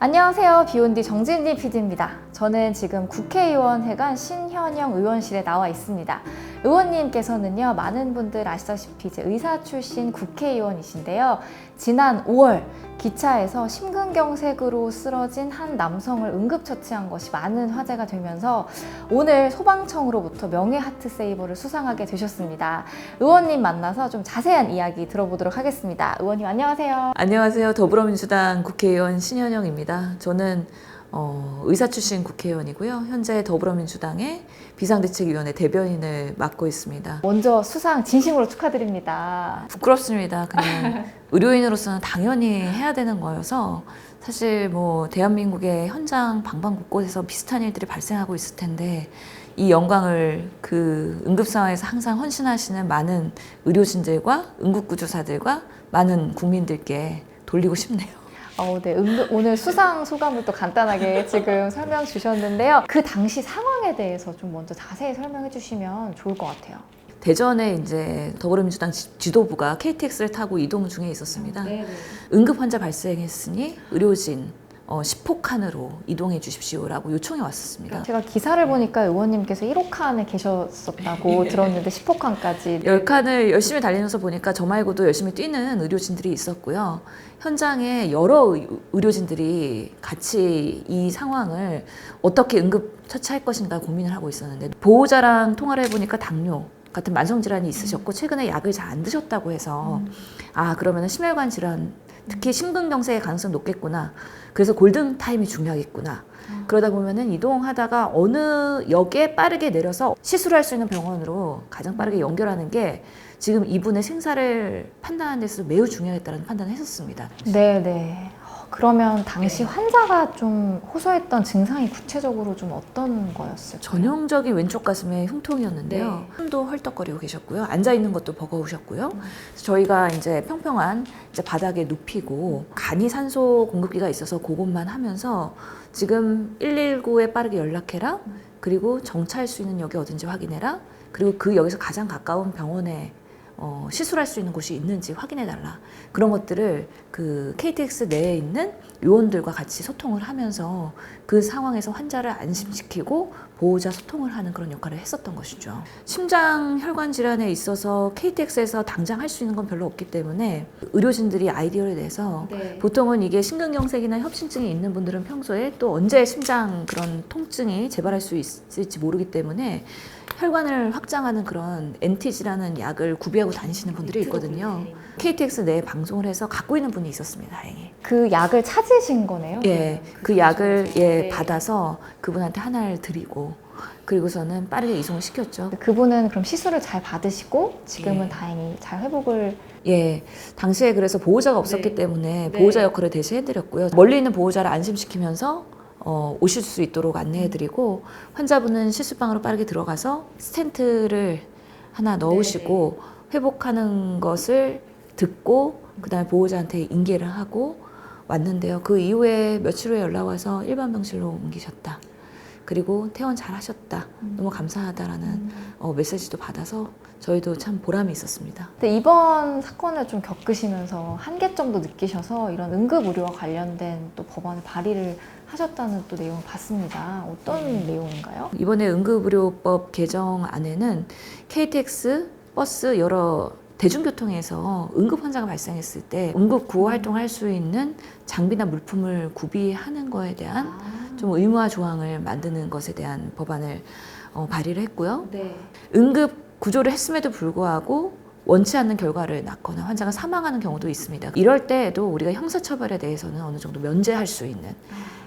안녕하세요. 비욘디 정진리 PD입니다. 저는 지금 국회의원 회관 신현영 의원실에 나와 있습니다. 의원님께서는요, 많은 분들 아시다시피 이제 의사 출신 국회의원이신데요. 지난 5월 기차에서 심근경색으로 쓰러진 한 남성을 응급처치한 것이 많은 화제가 되면서 오늘 소방청으로부터 명예 하트세이버를 수상하게 되셨습니다. 의원님 만나서 좀 자세한 이야기 들어보도록 하겠습니다. 의원님 안녕하세요. 안녕하세요. 더불어민주당 국회의원 신현영입니다. 저는 의사 출신 국회의원이고요. 현재 더불어민주당의 비상대책위원회 대변인을 맡고 있습니다. 먼저 수상 진심으로 축하드립니다. 부끄럽습니다. 그냥 의료인으로서는 당연히 해야 되는 거여서 사실 뭐 대한민국의 현장 방방 곳곳에서 비슷한 일들이 발생하고 있을 텐데 이 영광을 그 응급 상황에서 항상 헌신하시는 많은 의료진들과 응급구조사들과 많은 국민들께 돌리고 싶네요. 네, 오늘 수상 소감을 또 간단하게 지금 설명 주셨는데요. 그 당시 상황에 대해서 좀 먼저 자세히 설명해 주시면 좋을 것 같아요. 대전에 이제 더불어민주당 지도부가 KTX를 타고 이동 중에 있었습니다. 네네. 응급 환자 발생했으니 의료진 10호칸으로 이동해 주십시오라고 요청이 왔었습니다. 제가 기사를 보니까 의원님께서 1호칸에 계셨었다고 들었는데 10호칸까지 10칸을 열심히 달리면서 보니까 저 말고도 열심히 뛰는 의료진들이 있었고요. 현장에 여러 의료진들이 같이 이 상황을 어떻게 응급 처치할 것인가 고민을 하고 있었는데 보호자랑 통화를 해보니까 당뇨 같은 만성질환이 있으셨고 최근에 약을 잘 안 드셨다고 해서 그러면 심혈관 질환 특히 심근경색의 가능성이 높겠구나. 그래서 골든타임이 중요하겠구나. 그러다 보면은 이동하다가 어느 역에 빠르게 내려서 시술할 수 있는 병원으로 가장 빠르게 연결하는 게 지금 이분의 생사를 판단하는 데서 매우 중요했다는 판단을 했었습니다. 네네. 그러면 당시 환자가 좀 호소했던 증상이 구체적으로 좀 어떤 거였을까요? 전형적인 왼쪽 가슴의 흉통이었는데요. 네. 손도 헐떡거리고 계셨고요. 앉아 있는 것도 버거우셨고요. 그래서 저희가 이제 평평한 이제 바닥에 눕히고 간이 산소 공급기가 있어서 그것만 하면서 지금 119에 빠르게 연락해라. 그리고 정차할 수 있는 역이 어딘지 확인해라. 그리고 그 역에서 가장 가까운 병원에 시술할 수 있는 곳이 있는지 확인해달라. 그런 것들을 그 KTX 내에 있는 요원들과 같이 소통을 하면서 그 상황에서 환자를 안심시키고 보호자 소통을 하는 그런 역할을 했었던 것이죠. 심장 혈관 질환에 있어서 KTX에서 당장 할 수 있는 건 별로 없기 때문에 의료진들이 아이디어를 내서 보통은 이게 심근경색이나 협심증이 있는 분들은 평소에 또 언제 심장 그런 통증이 재발할 수 있을지 모르기 때문에 혈관을 확장하는 그런 엔티지라는 약을 구비하고 다니시는 분들이 있거든요. KTX 내에 방송을 해서 갖고 있는 분이 있었습니다. 다행히. 그 약을 찾으신 거네요? 예, 그 약을 받아서 그분한테 하나를 드리고 그리고서는 빠르게 이송을 시켰죠. 그분은 그럼 시술을 잘 받으시고 지금은 다행히 잘 회복을 예, 당시에 그래서 보호자가 없었기 때문에 보호자 역할을 대신 해드렸고요. 멀리 있는 보호자를 안심시키면서 오실 수 있도록 안내해드리고 환자분은 시술방으로 빠르게 들어가서 스텐트를 하나 넣으시고 회복하는 것을 듣고 그다음에 보호자한테 인계를 하고 왔는데요. 그 이후에 며칠 후에 연락 와서 일반 병실로 옮기셨다. 그리고 퇴원 잘 하셨다. 너무 감사하다라는 메시지도 받아서 저희도 참 보람이 있었습니다. 근데 이번 사건을 좀 겪으시면서 한계점도 느끼셔서 이런 응급의료와 관련된 또 법안을 발의를 하셨다는 또 내용을 봤습니다. 어떤 내용인가요? 이번에 응급의료법 개정안에는 KTX, 버스 여러 대중교통에서 응급 환자가 발생했을 때 응급 구호 활동을 할 수 있는 장비나 물품을 구비하는 거에 대한 좀 의무화 조항을 만드는 것에 대한 법안을 발의를 했고요. 응급 구조를 했음에도 불구하고 원치 않는 결과를 낳거나 환자가 사망하는 경우도 있습니다. 이럴 때에도 우리가 형사처벌에 대해서는 어느 정도 면제할 수 있는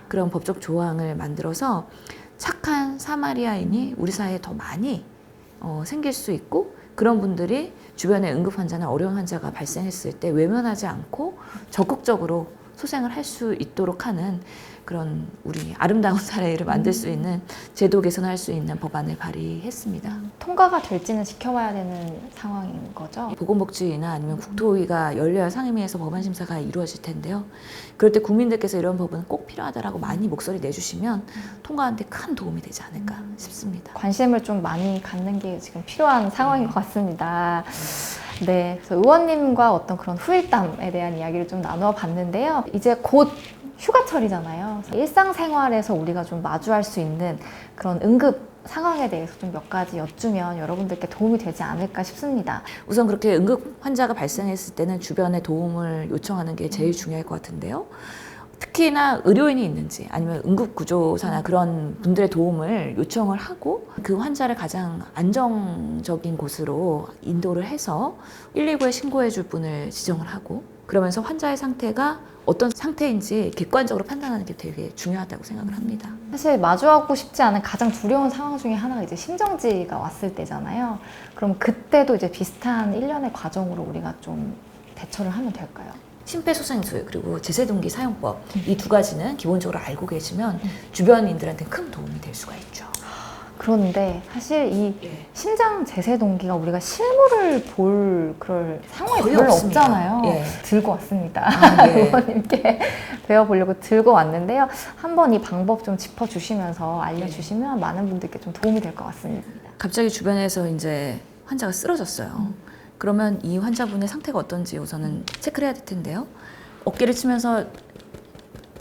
그런 법적 조항을 만들어서 착한 사마리아인이 우리 사회에 더 많이 생길 수 있고 그런 분들이 주변에 응급 환자나 어려운 환자가 발생했을 때 외면하지 않고 적극적으로 소생을 할 수 있도록 하는 그런 우리 아름다운 사회를 만들 수 있는 제도 개선할 수 있는 법안을 발의했습니다. 통과가 될지는 지켜봐야 되는 상황인 거죠? 보건복지위나 아니면 국토위가 열려야 상임위에서 법안 심사가 이루어질 텐데요. 그럴 때 국민들께서 이런 법은 꼭 필요하다라고 많이 목소리 내주시면 통과하는 데 큰 도움이 되지 않을까 싶습니다. 관심을 좀 많이 갖는 게 지금 필요한 상황인 것 같습니다. 네, 그래서 의원님과 어떤 그런 후일담에 대한 이야기를 좀 나누어 봤는데요. 이제 곧 휴가철이잖아요. 일상생활에서 우리가 좀 마주할 수 있는 그런 응급 상황에 대해서 좀 몇 가지 여쭈면 여러분들께 도움이 되지 않을까 싶습니다. 우선 그렇게 응급 환자가 발생했을 때는 주변에 도움을 요청하는 게 제일 중요할 것 같은데요. 특히나 의료인이 있는지 아니면 응급구조사나 그런 분들의 도움을 요청을 하고 그 환자를 가장 안정적인 곳으로 인도를 해서 119에 신고해 줄 분을 지정을 하고 그러면서 환자의 상태가 어떤 상태인지 객관적으로 판단하는 게 되게 중요하다고 생각을 합니다. 사실 마주하고 싶지 않은 가장 두려운 상황 중에 하나가 이제 심정지가 왔을 때잖아요. 그럼 그때도 이제 비슷한 일련의 과정으로 우리가 좀 대처를 하면 될까요? 심폐소생술 그리고 제세동기 사용법 이 두 가지는 기본적으로 알고 계시면 주변인들한테 큰 도움이 될 수가 있죠. 그런데 사실 이 예. 심장 제세 동기가 우리가 실물을 볼 그럴 상황이 거의 별로 없습니다. 없잖아요. 예. 들고 왔습니다. 아, 예. 의원님께 배워보려고 들고 왔는데요. 한번 이 방법 좀 짚어주시면서 알려주시면 많은 분들께 좀 도움이 될 것 같습니다. 갑자기 주변에서 이제 환자가 쓰러졌어요. 그러면 이 환자분의 상태가 어떤지 우선은 체크를 해야 될 텐데요. 어깨를 치면서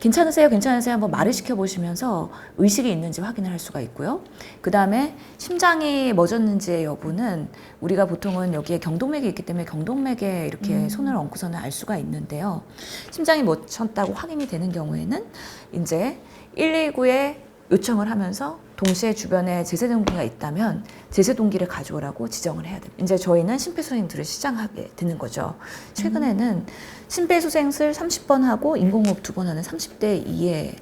괜찮으세요? 괜찮으세요? 한번 말을 시켜보시면서 의식이 있는지 확인을 할 수가 있고요. 그 다음에 심장이 멎었는지의 여부는 우리가 보통은 여기에 경동맥이 있기 때문에 경동맥에 이렇게 손을 얹고서는 알 수가 있는데요. 심장이 멎었다고 확인이 되는 경우에는 이제 119에 요청을 하면서 동시에 주변에 제세동기가 있다면 제세동기를 가져오라고 지정을 해야 됩니다. 이제 저희는 심폐소생술을 시작하게 되는 거죠. 최근에는 심폐소생술 30번 하고 인공호흡 2번 하는 30대 이의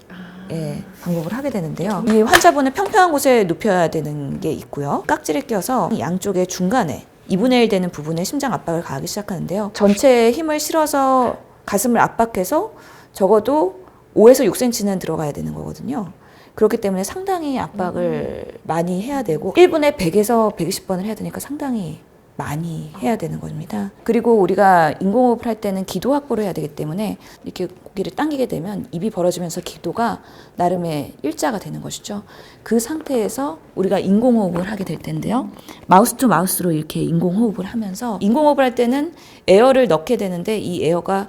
방법을 하게 되는데요. 이 환자분을 평평한 곳에 눕혀야 되는 게 있고요. 깍지를 껴서 양쪽의 중간에 2분의 1 되는 부분에 심장 압박을 가하기 시작하는데요. 전체에 힘을 실어서 가슴을 압박해서 적어도 5에서 6cm는 들어가야 되는 거거든요. 그렇기 때문에 상당히 압박을 많이 해야 되고 1분에 100에서 120번을 해야 되니까 상당히 많이 해야 되는 겁니다. 그리고 우리가 인공호흡을 할 때는 기도 확보를 해야 되기 때문에 이렇게 고기를 당기게 되면 입이 벌어지면서 기도가 나름의 일자가 되는 것이죠. 그 상태에서 우리가 인공호흡을 하게 될 텐데요. 마우스 투 마우스로 이렇게 인공호흡을 하면서 인공호흡을 할 때는 에어를 넣게 되는데 이 에어가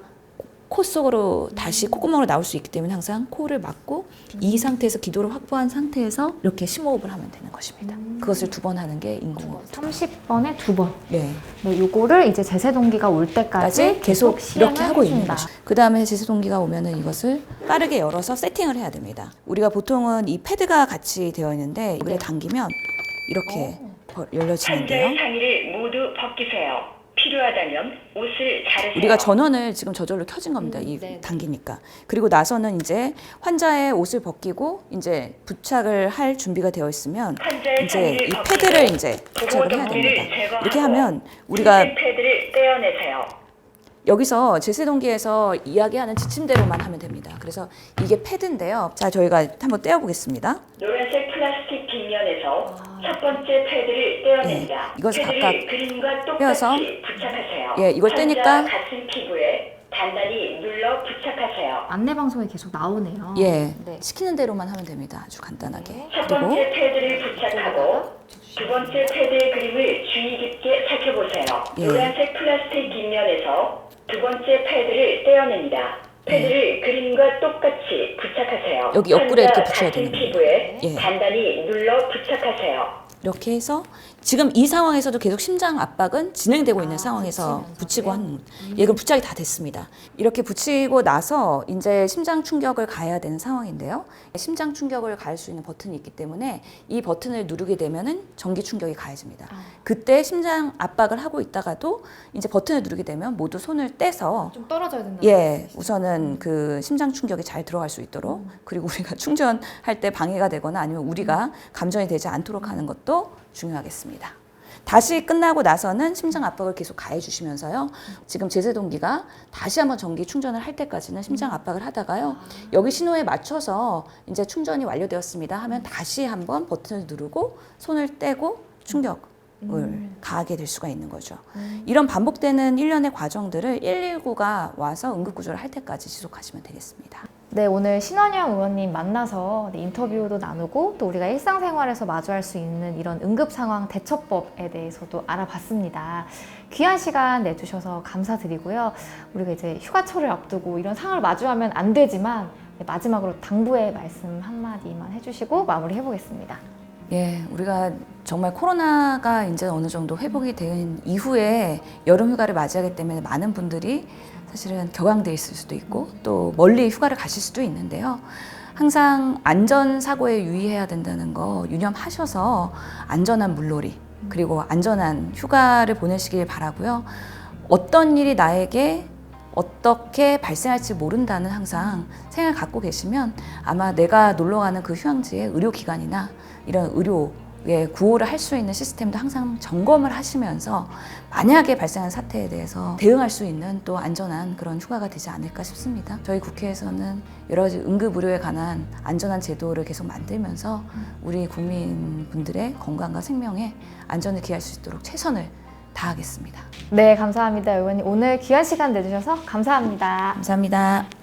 코 속으로 다시 콧구멍으로 나올 수 있기 때문에 항상 코를 막고 이 상태에서 기도를 확보한 상태에서 이렇게 심호흡을 하면 되는 것입니다. 그것을 2번 하는 게 인공호흡. 30번에 2번. 네. 요거를 이제 제세동기가 올 때까지 계속 이렇게 하고 있는 해준다. 거죠. 그 다음에 제세동기가 오면은 이것을 빠르게 열어서 세팅을 해야 됩니다. 우리가 보통은 이 패드가 같이 되어 있는데 이걸 당기면 이렇게 열려지는데요. 환자의 상의를 모두 벗기세요. 필요하다면 옷을 자르세요. 우리가 전원을 지금 저절로 켜진 겁니다. 네. 당기니까. 그리고 나서는 이제 환자의 옷을 벗기고 이제 부착을 할 준비가 되어 있으면 환자의 이제 상의를 이 벗기고 패드를 이제 부착을 해야 보호동기를 됩니다. 제거하고 이렇게 하면 우리가 패드를 떼어내세요. 여기서 제세동기에서 이야기하는 지침대로만 하면 됩니다. 그래서 이게 패드인데요. 자, 저희가 한번 떼어보겠습니다. 노란색 플라스틱 빗면에서 첫 번째 패드를 떼어냅니다. 이것을 패드를 각각 그림과 똑같이 떼어서 부착하세요. 예, 이걸 환자 떼니까 가슴 피부에 단단히 눌러 부착하세요. 안내 방송에 계속 나오네요. 예, 네. 시키는 대로만 하면 됩니다. 아주 간단하게. 첫 그리고 번째 패드를 부착하고 두 번째 패드의 그림을 주의 깊게 살펴보세요. 예. 노란색 플라스틱 빗면에서 두 번째 패드를 떼어냅니다. 패드를 그림과 똑같이 부착하세요. 여기 옆구리에 이렇게 환자 붙여야 가슴 되는 거예요. 피부에 예. 단단히 눌러 부착하세요. 이렇게 해서 지금 이 상황에서도 계속 심장 압박은 진행되고 있는 상황에서 붙이고 하는 예, 그럼 부착이 다 됐습니다. 이렇게 붙이고 나서 이제 심장 충격을 가해야 되는 상황인데요. 심장 충격을 가할 수 있는 버튼이 있기 때문에 이 버튼을 누르게 되면은 전기 충격이 가해집니다. 그때 심장 압박을 하고 있다가도 이제 버튼을 누르게 되면 모두 손을 떼서 좀 떨어져야 된다. 예, 우선은 그 심장 충격이 잘 들어갈 수 있도록 그리고 우리가 충전할 때 방해가 되거나 아니면 우리가 감전이 되지 않도록 하는 것도 중요하겠습니다. 다시 끝나고 나서는 심장 압박을 계속 가해 주시면서요. 지금 제세동기가 다시 한번 전기 충전을 할 때까지는 심장 압박을 하다가요. 여기 신호에 맞춰서 이제 충전이 완료되었습니다 하면 다시 한번 버튼을 누르고 손을 떼고 충격을 가하게 될 수가 있는 거죠. 이런 반복되는 일련의 과정들을 119가 와서 응급구조를 할 때까지 지속하시면 되겠습니다. 네, 오늘 신원영 의원님 만나서 인터뷰도 나누고 또 우리가 일상생활에서 마주할 수 있는 이런 응급 상황 대처법에 대해서도 알아봤습니다. 귀한 시간 내주셔서 감사드리고요. 우리가 이제 휴가철을 앞두고 이런 상황을 마주하면 안 되지만 네, 마지막으로 당부의 말씀 한마디만 해주시고 마무리 해보겠습니다. 예, 우리가 정말 코로나가 이제 어느 정도 회복이 된 이후에 여름 휴가를 맞이하기 때문에 많은 분들이 사실은 격앙돼 있을 수도 있고 또 멀리 휴가를 가실 수도 있는데요. 항상 안전사고에 유의해야 된다는 거 유념하셔서 안전한 물놀이 그리고 안전한 휴가를 보내시길 바라고요. 어떤 일이 나에게 어떻게 발생할지 모른다는 항상 생각을 갖고 계시면 아마 내가 놀러가는 그 휴양지의 의료기관이나 이런 의료의 구호를 할 수 있는 시스템도 항상 점검을 하시면서 만약에 발생한 사태에 대해서 대응할 수 있는 또 안전한 그런 휴가가 되지 않을까 싶습니다. 저희 국회에서는 여러 가지 응급의료에 관한 안전한 제도를 계속 만들면서 우리 국민분들의 건강과 생명에 안전을 기할 수 있도록 최선을 다하겠습니다. 네, 감사합니다. 의원님. 오늘 귀한 시간 내주셔서 감사합니다. 감사합니다.